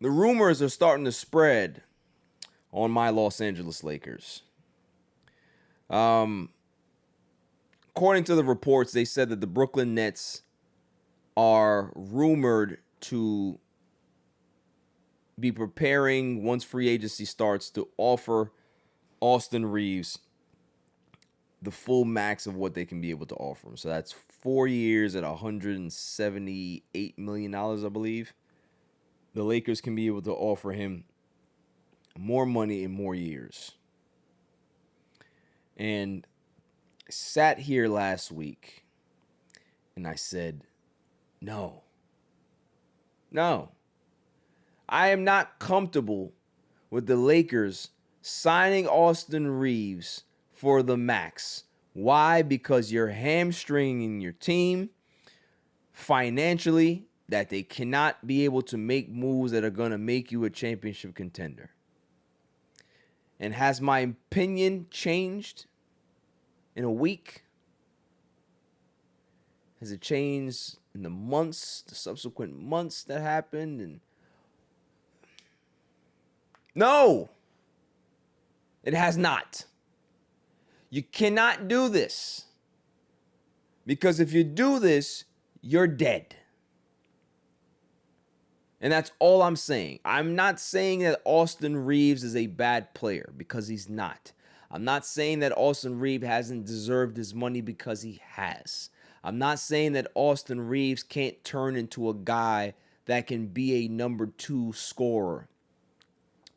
the rumors are starting to spread on my Los Angeles Lakers. According to the reports, they said that the Brooklyn Nets are rumored to be preparing, once free agency starts, to offer Austin Reaves the full max of what they can be able to offer him. So that's 4 years at $178 million, I believe. The Lakers can be able to offer him more money in more years. And I sat here last week and I said, no. I am not comfortable with the Lakers signing Austin Reaves for the max. Why? Because you're hamstringing your team financially, that they cannot be able to make moves that are going to make you a championship contender. And has my opinion changed in a week? Has it changed in the subsequent months that happened? And no, it has not. You cannot do this. Because if you do this, you're dead. And that's all I'm saying. I'm not saying that Austin Reaves is a bad player, because he's not. I'm not saying that Austin Reaves hasn't deserved his money, because he has. I'm not saying that Austin Reaves can't turn into a guy that can be a number 2 scorer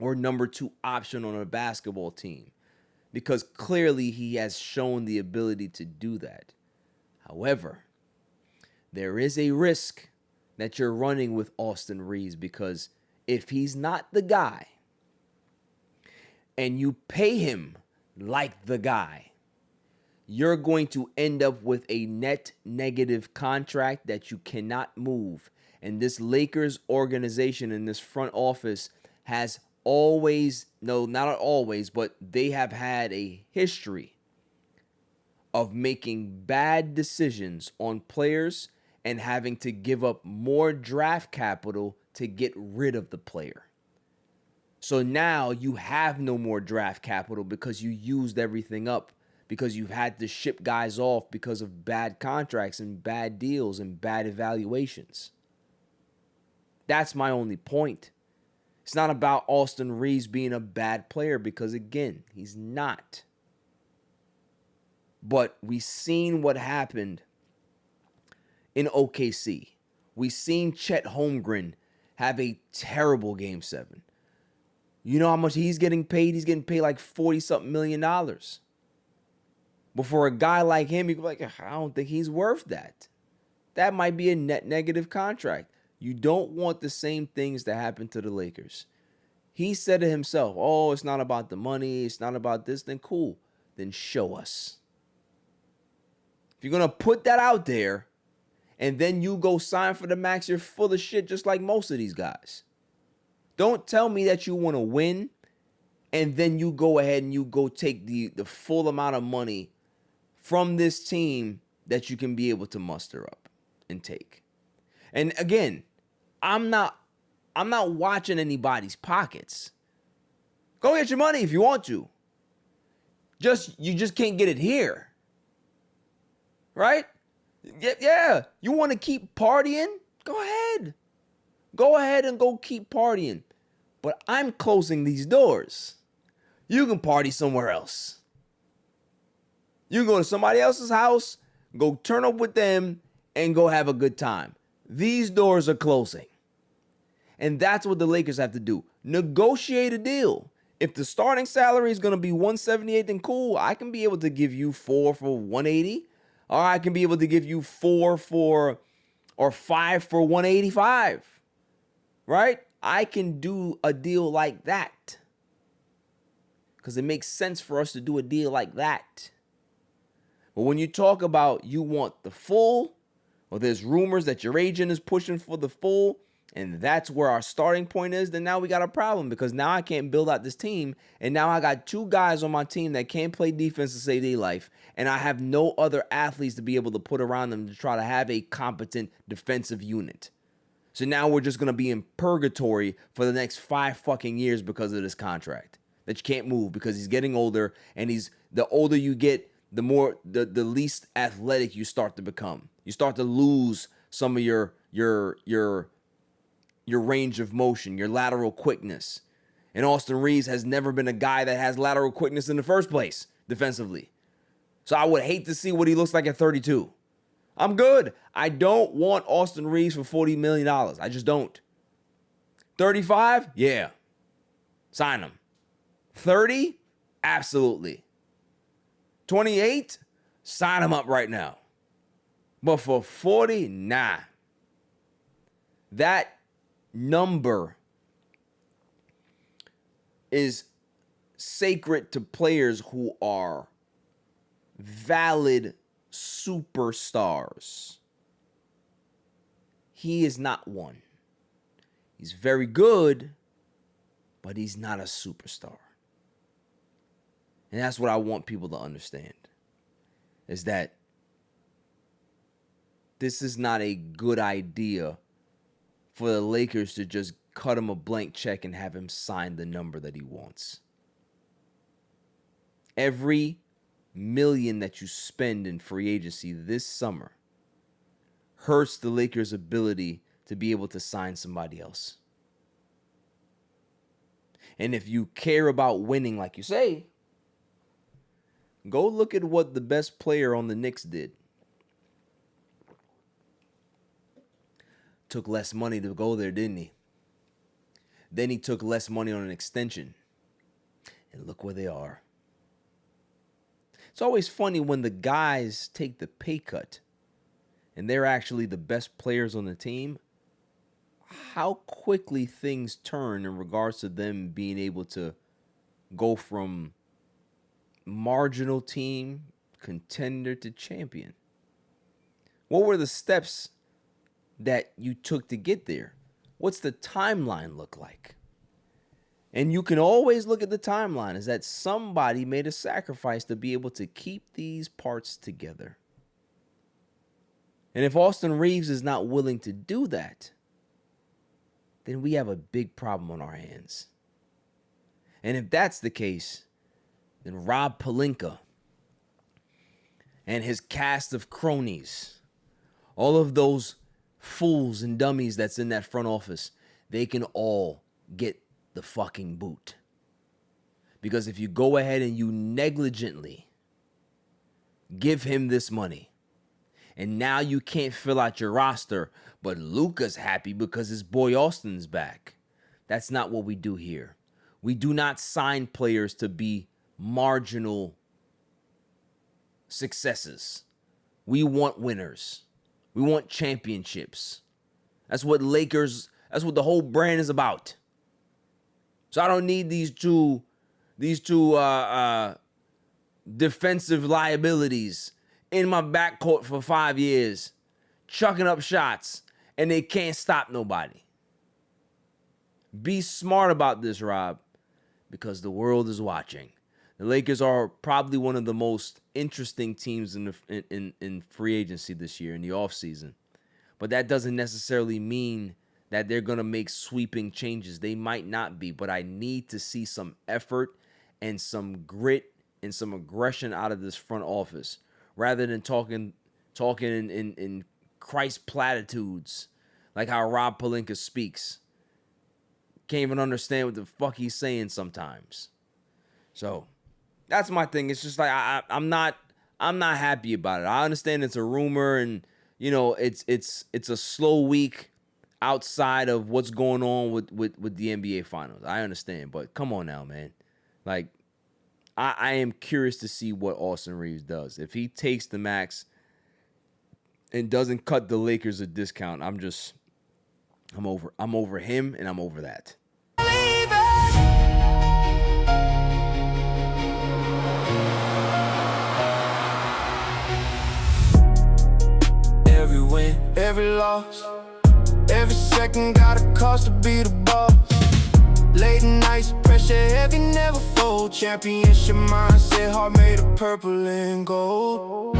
or number 2 option on a basketball team, because clearly he has shown the ability to do that. However, there is a risk that you're running with Austin Reaves, because if he's not the guy and you pay him like the guy, you're going to end up with a net negative contract that you cannot move. And this Lakers organization and this front office has always, no, not always, but they have had a history of making bad decisions on players and having to give up more draft capital to get rid of the player. So now you have no more draft capital because you used everything up, because you've had to ship guys off because of bad contracts and bad deals and bad evaluations. That's my only point. It's not about Austin Reaves being a bad player, because again, he's not. But we've seen what happened in OKC. We've seen Chet Holmgren have a terrible Game 7. You know how much he's getting paid? He's getting paid like $40-something million. But for a guy like him, you can be like, I don't think he's worth that. That might be a net negative contract. You don't want the same things that happen to the Lakers. He said it himself, oh, it's not about the money, it's not about this, then cool. Then show us. If you're going to put that out there, and then you go sign for the max, you're full of shit, just like most of these guys. Don't tell me that you want to win, and then you go ahead and you go take the full amount of money from this team that you can be able to muster up and take. And again, I'm not watching anybody's pockets. Go get your money if you want to. You just can't get it here. Right? Yeah. You want to keep partying? Go ahead. Go ahead and go keep partying. But I'm closing these doors. You can party somewhere else. You can go to somebody else's house, go turn up with them, and go have a good time. These doors are closing. And that's what the Lakers have to do. Negotiate a deal. If the starting salary is going to be $178, then cool. I can be able to give you 4 for $180. Or I can be able to give you 5 for $185. Right? I can do a deal like that. Because it makes sense for us to do a deal like that. But when you talk about you want the full, or there's rumors that your agent is pushing for the full, and that's where our starting point is, then now we got a problem, because now I can't build out this team, and now I got 2 guys on my team that can't play defense to save their life, and I have no other athletes to be able to put around them to try to have a competent defensive unit. So now we're just going to be in purgatory for the next 5 fucking years because of this contract that you can't move because he's getting older, and the older you get, the more the least athletic you start to become. You start to lose some of your range of motion, your lateral quickness. And Austin Reaves has never been a guy that has lateral quickness in the first place defensively. So I would hate to see what he looks like at 32. I'm good. I don't want Austin Reaves for $40 million. I just don't. 35? Yeah. Sign him. 30? Absolutely. 28? Sign him up right now. But for 40? Nah. That number is sacred to players who are valid superstars. He is not one. He's very good, but he's not a superstar. And that's what I want people to understand, is that this is not a good idea for the Lakers to just cut him a blank check and have him sign the number that he wants. Every million that you spend in free agency this summer hurts the Lakers' ability to be able to sign somebody else. And if you care about winning, like you say, go look at what the best player on the Knicks did. Took less money to go there, didn't he? Then he took less money on an extension. And look where they are. It's always funny when the guys take the pay cut and they're actually the best players on the team, how quickly things turn in regards to them being able to go from marginal team, contender to champion. What were the steps that you took to get there? What's the timeline look like? And you can always look at the timeline as that somebody made a sacrifice to be able to keep these parts together. And if Austin Reaves is not willing to do that, then we have a big problem on our hands. And if that's the case, then Rob Pelinka and his cast of cronies, all of those fools and dummies that's in that front office, they can all get the fucking boot. Because if you go ahead and you negligently give him this money, and now you can't fill out your roster, but Luka's happy because his boy Austin's back. That's not what we do here. We do not sign players to be marginal successes. We want winners. We want championships. That's what the whole brand is about. So I don't need these two defensive liabilities in my backcourt for 5 years, chucking up shots, and they can't stop nobody. Be smart about this, Rob, because the world is watching. The Lakers are probably one of the most interesting teams in free agency this year, in the offseason. But that doesn't necessarily mean that they're going to make sweeping changes. They might not be, but I need to see some effort and some grit and some aggression out of this front office, rather than talking in Christ platitudes like how Rob Pelinka speaks. Can't even understand what the fuck he's saying sometimes. So that's my thing. It's just like I'm not happy about it. I understand it's a rumor, and you know it's a slow week outside of what's going on with the NBA Finals. I understand, but come on now, man. Like, I am curious to see what Austin Reaves does. If he takes the max and doesn't cut the Lakers a discount, I'm over him, and I'm over that. Every win, every loss, every second got a cost to be the boss. Late nights, pressure heavy, never fold. Championship mindset, heart made of purple and gold.